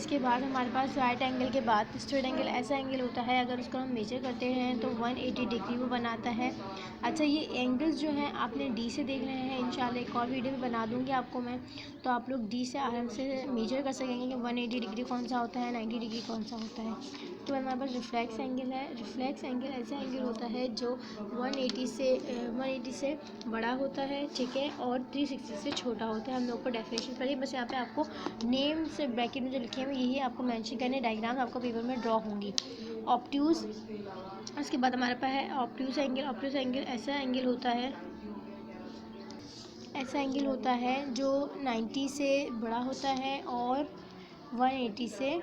इसके बाद हमारे पास राइट एंगल के बाद स्ट्रेट एंगल ऐसा एंगल होता है, अगर उसको हम मेजर करते हैं तो 180 डिग्री वो बनाता है। अच्छा, ये एंगल्स जो हैं आपने डी से देख रहे हैं, इंशाल्लाह एक और वीडियो में बना दूंगी आपको मैं, तो आप लोग डी से आराम से मेजर कर सकेंगे कि 180 डिग्री कौन सा होता है, 90 डिग्री कौन सा होता है। तो हमारे पास रिफ्लेक्स एंगल है। रिफ्लेक्स एंगल ऐसा एंगल होता है जो 180 से बड़ा होता है, ठीक है, और 360 से छोटा होता है। हम लोग को डेफिनेशन पढ़ी, बस यहाँ पे आपको नेम से ब्रैकेट में जो लिखे हुए यही आपको मेंशन करने, डायग्राम आपको पेपर में ड्रॉ होंगी। ऑब्ट्यूज, उसके बाद हमारे पास है ऑब्ट्यूज एंगल। ऑब्ट्यूज एंगल ऐसा एंगल होता है जो 90 से बड़ा होता है और 180 से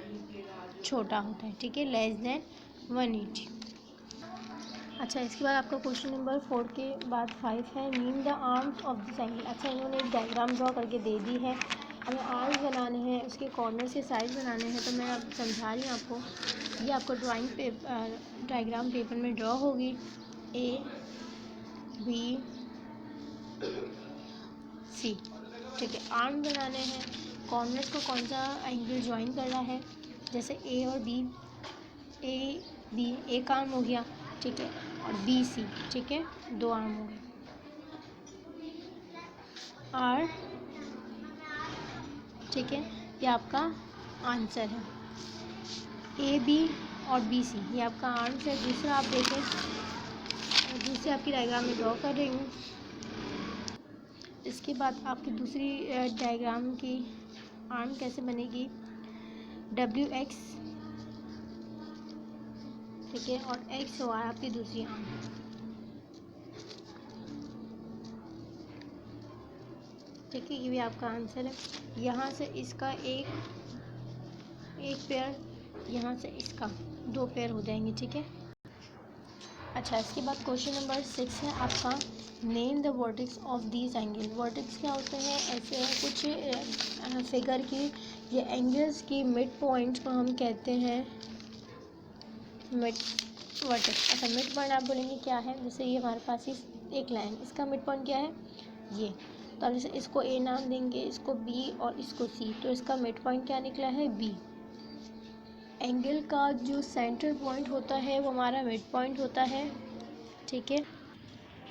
छोटा होता है, ठीक है, लेस देन 180। अच्छा, इसके बाद आपका क्वेश्चन नंबर 4 के बाद 5 है, name the arms of this angle. अच्छा, इन्होंने एक डायग्राम ड्रॉ करके दे दी है, हमें आर्म्स बनाने हैं, उसके कॉर्नर के साइड बनाने हैं, तो मैं अब समझा रही हूँ आपको। ये आपको डायग्राम पेपर में ड्रॉ होगी, A B C, ठीक है। आर्म बनाने हैं, कॉर्नर्स को कौन सा एंगल ज्वाइन कर रहा है, जैसे A और B, एक आर्म हो गया, ठीक है, और BC, ठीक है, 2 आर्म हो गए। R, ठीक है, ये आपका आंसर है। AB और BC ये आपका आर्म्स है। दूसरा आप देखें, दूसरी आपकी डायग्राम में ड्रॉ कर रही हूँ। इसके बाद आपकी दूसरी डायग्राम की आर्म कैसे बनेगी, WX, ठीक है, और X हुआ आपकी दूसरी आर्म, ठीक है, ये भी आपका आंसर है। यहाँ से इसका एक पेयर, यहाँ से इसका 2 पेयर हो जाएंगे, ठीक है। अच्छा, इसके बाद क्वेश्चन नंबर 6 है आपका, name the vertex of these angle. Vertex क्या होते हैं, ऐसे कुछ फिगर की, ये एंगल्स की मिड पॉइंट को हम कहते हैं मिड वर्टेक्स। अच्छा, मिड पॉइंट आप बोलेंगे क्या है, जैसे ये हमारे पास एक लाइन, इसका मिड पॉइंट क्या है, ये, तो अब जैसे इसको A नाम देंगे, इसको B और इसको C, तो इसका मिड पॉइंट क्या निकला है, B। एंगल का जो सेंटर पॉइंट होता है वो हमारा मिड पॉइंट होता है, ठीक है,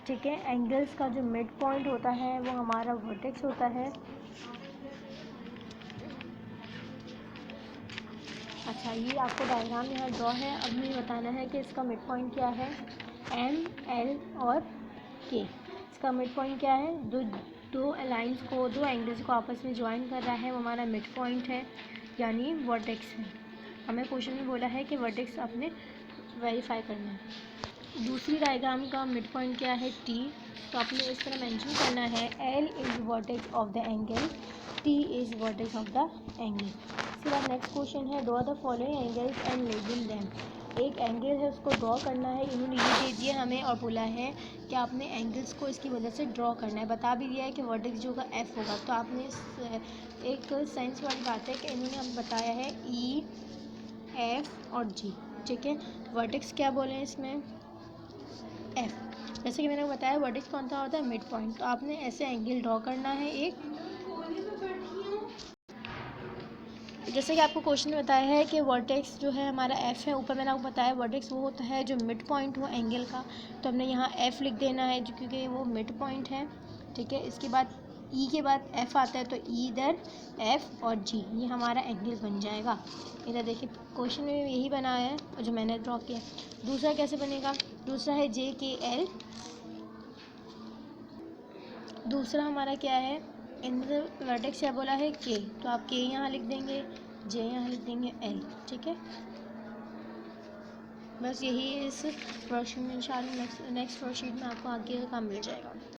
ठीक है। एंगल्स का जो मिड पॉइंट होता है वो हमारा वर्टेक्स होता है। अच्छा, ये आपको डायग्राम यहाँ ड्रॉ है। अब मुझे बताना है कि इसका मिड पॉइंट क्या है, M, L और K। इसका मिड पॉइंट क्या है, दो लाइंस को, 2 एंगल्स को आपस में ज्वाइन कर रहा है, वो हमारा मिड पॉइंट है, यानी वर्टेक्स है। हमें क्वेश्चन में बोला है कि वर्टेक्स आपने वेरीफाई करना है। दूसरी डायग्राम का मिड पॉइंट क्या है, T, तो आपने इस तरह मेंशन करना है, L is vertex of the angle, T is vertex of the angle. इसके बाद नेक्स्ट क्वेश्चन है, draw the following angles and label them. एक एंगल है, उसको ड्रॉ करना है, इन्होंने ये दे दिया हमें और बोला है कि आपने एंगल्स को इसकी वजह से ड्रॉ करना है। बता भी दिया है कि वर्टेक्स जो होगा F होगा, तो आपने एक सेंस वाली बात है कि इन्होंने हमें बताया है E, F और G, ठीक है। वर्टेक्स क्या बोले हैं इसमें, F। जैसे कि मैंने बताया वर्टेक्स कौन सा होता है, मिड पॉइंट, तो आपने ऐसे एंगल ड्रॉ करना है एक। जैसे कि आपको क्वेश्चन में बताया है कि वर्टेक्स जो है हमारा F है, ऊपर मैंने आपको बताया वर्टेक्स वो होता है जो मिड पॉइंट हो एंगल का, तो हमने यहाँ F लिख देना है जो, क्योंकि वो मिड पॉइंट है, ठीक है। इसके बाद E के बाद F आता है, तो E इधर, F और G, ये हमारा एंगल बन जाएगा। इधर देखिए क्वेश्चन में यही बनाया है जो मैंने ड्रॉ किया। दूसरा कैसे बनेगा, दूसरा है JKL। दूसरा हमारा क्या है, इन वर्टेक्स क्या बोला है, K, तो आप K यहाँ लिख देंगे, J यहाँ लिख देंगे, L, ठीक है। बस यही है इस वर्कशीट में, इंशाल्लाह नेक्स्ट वर्कशीट में आपको आगे का काम मिल जाएगा।